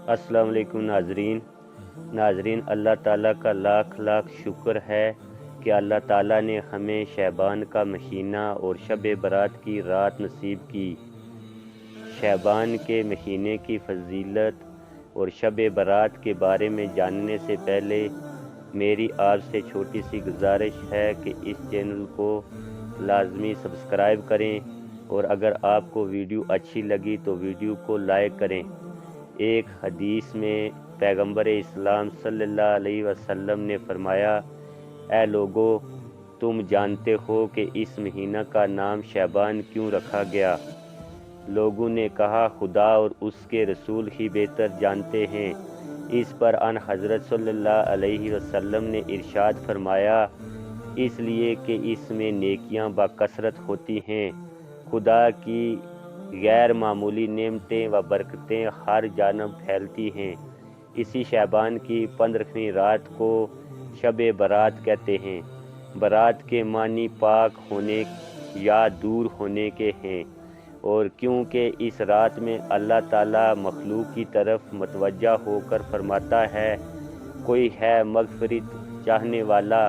السلام علیکم ناظرین اللہ تعالیٰ کا لاکھ لاکھ شکر ہے کہ اللہ تعالیٰ نے ہمیں شعبان کا مہینہ اور شب برات کی رات نصیب کی۔ شعبان کے مہینے کی فضیلت اور شب برات کے بارے میں جاننے سے پہلے میری آپ سے چھوٹی سی گزارش ہے کہ اس چینل کو لازمی سبسکرائب کریں، اور اگر آپ کو ویڈیو اچھی لگی تو ویڈیو کو لائک کریں۔ ایک حدیث میں پیغمبر اسلام صلی اللہ علیہ وسلم نے فرمایا، اے لوگو، تم جانتے ہو کہ اس مہینہ کا نام شعبان کیوں رکھا گیا؟ لوگوں نے کہا، خدا اور اس کے رسول ہی بہتر جانتے ہیں۔ اس پر ان حضرت صلی اللہ علیہ وسلم نے ارشاد فرمایا، اس لیے کہ اس میں نیکیاں بکثرت ہوتی ہیں، خدا کی غیر معمولی نعمتیں و برکتیں ہر جانب پھیلتی ہیں۔ اسی شعبان کی 15ویں رات کو شب برات کہتے ہیں۔ برات کے معنی پاک ہونے یا دور ہونے کے ہیں، اور کیونکہ اس رات میں اللہ تعالیٰ مخلوق کی طرف متوجہ ہو کر فرماتا ہے، کوئی ہے مغفرت چاہنے والا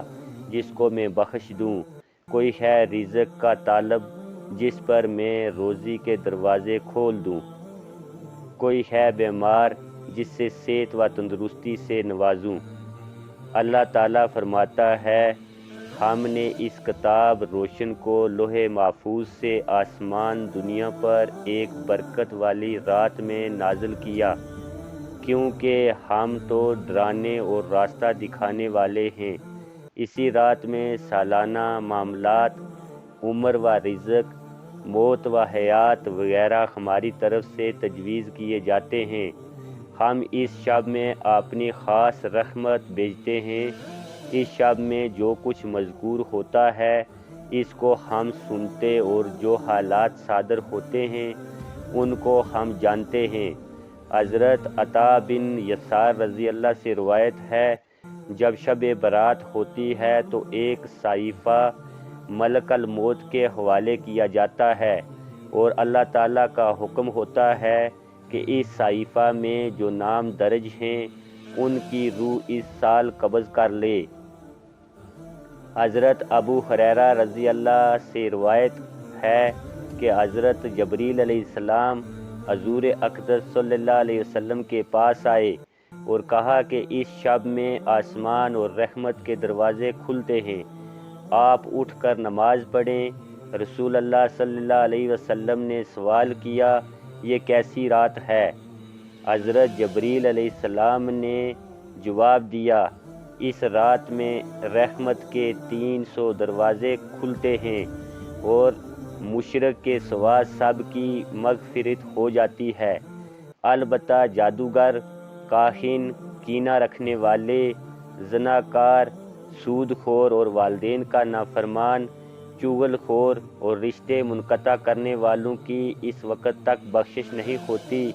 جس کو میں بخش دوں، کوئی ہے رزق کا طالب جس پر میں روزی کے دروازے کھول دوں، کوئی ہے بیمار جس سے صحت و تندرستی سے نوازوں۔ اللہ تعالیٰ فرماتا ہے، ہم نے اس کتاب روشن کو لوح محفوظ سے آسمان دنیا پر ایک برکت والی رات میں نازل کیا، کیونکہ ہم تو ڈرانے اور راستہ دکھانے والے ہیں۔ اسی رات میں سالانہ معاملات، عمر و رزق، موت و حیات وغیرہ ہماری طرف سے تجویز کیے جاتے ہیں۔ ہم اس شب میں اپنی خاص رحمت بھیجتے ہیں۔ اس شب میں جو کچھ مذکور ہوتا ہے اس کو ہم سنتے، اور جو حالات صادر ہوتے ہیں ان کو ہم جانتے ہیں۔ حضرت عطا بن یسار رضی اللہ سے روایت ہے، جب شب برات ہوتی ہے تو ایک صحیفہ ملک الموت کے حوالے کیا جاتا ہے، اور اللہ تعالیٰ کا حکم ہوتا ہے کہ اس صحیفہ میں جو نام درج ہیں ان کی روح اس سال قبض کر لے۔ حضرت ابو ہریرہ رضی اللہ سے روایت ہے کہ حضرت جبریل علیہ السلام حضور اقدس صلی اللہ علیہ وسلم کے پاس آئے اور کہا کہ اس شب میں آسمان اور رحمت کے دروازے کھلتے ہیں، آپ اٹھ کر نماز پڑھیں۔ رسول اللہ صلی اللہ علیہ وسلم نے سوال کیا، یہ کیسی رات ہے؟ حضرت جبریل علیہ السلام نے جواب دیا، اس رات میں رحمت کے 300 دروازے کھلتے ہیں، اور مشرک کے سوا سب کی مغفرت ہو جاتی ہے، البتہ جادوگر، کاہن، کینہ رکھنے والے، زناکار، سود خور اور والدین کا نافرمان، چغل خور اور رشتے منقطع کرنے والوں کی اس وقت تک بخشش نہیں ہوتی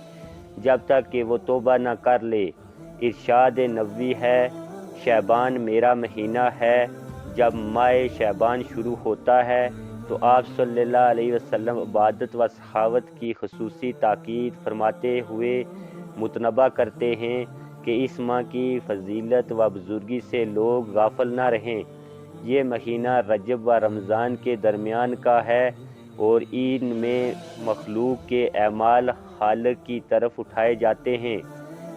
جب تک کہ وہ توبہ نہ کر لے۔ ارشاد نبوی ہے، شعبان میرا مہینہ ہے۔ جب ماہ شعبان شروع ہوتا ہے تو آپ صلی اللہ علیہ وسلم عبادت و سخاوت کی خصوصی تاکید فرماتے ہوئے متنبہ کرتے ہیں کہ اس ماہ کی فضیلت و بزرگی سے لوگ غافل نہ رہیں۔ یہ مہینہ رجب و رمضان کے درمیان کا ہے، اور ان میں مخلوق کے اعمال خالق کی طرف اٹھائے جاتے ہیں،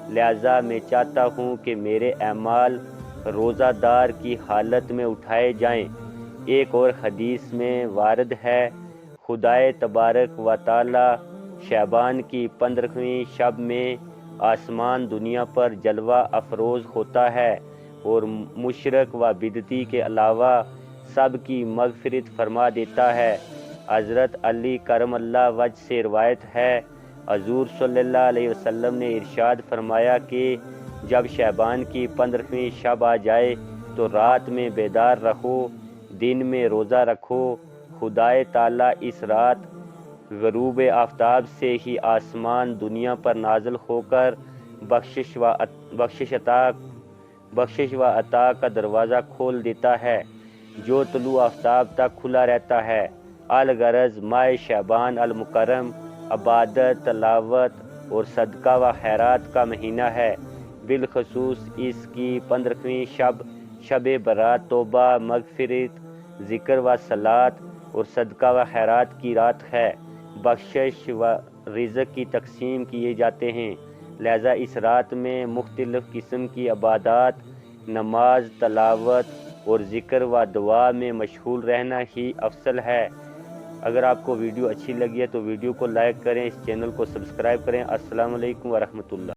لہذا میں چاہتا ہوں کہ میرے اعمال روزہ دار کی حالت میں اٹھائے جائیں۔ ایک اور حدیث میں وارد ہے، خدائے تبارک و تعالی شعبان کی 15ویں شب میں آسمان دنیا پر جلوہ افروز ہوتا ہے، اور مشرک و بدعتی کے علاوہ سب کی مغفرت فرما دیتا ہے۔ حضرت علی کرم اللہ وجہ سے روایت ہے، حضور صلی اللہ علیہ وسلم نے ارشاد فرمایا کہ جب شعبان کی 15ویں شب آ جائے تو رات میں بیدار رہو، دن میں روزہ رکھو۔ خدائے تعالیٰ اس رات غروب آفتاب سے ہی آسمان دنیا پر نازل ہو کر بخشش و عطا کا دروازہ کھول دیتا ہے، جو طلوع آفتاب تک کھلا رہتا ہے۔ الغرض ماہ شعبان المکرم عبادت، تلاوت، اور صدقہ و خیرات کا مہینہ ہے۔ بالخصوص اس کی 15ویں شب برات توبہ، مغفرت، ذکر و صلات اور صدقہ و خیرات کی رات ہے۔ بخشش و رزق کی تقسیم کیے جاتے ہیں، لہذا اس رات میں مختلف قسم کی عبادات، نماز، تلاوت اور ذکر و دعا میں مشغول رہنا ہی افضل ہے۔ اگر آپ کو ویڈیو اچھی لگی ہے تو ویڈیو کو لائک کریں، اس چینل کو سبسکرائب کریں۔ السلام علیکم ورحمۃ اللہ۔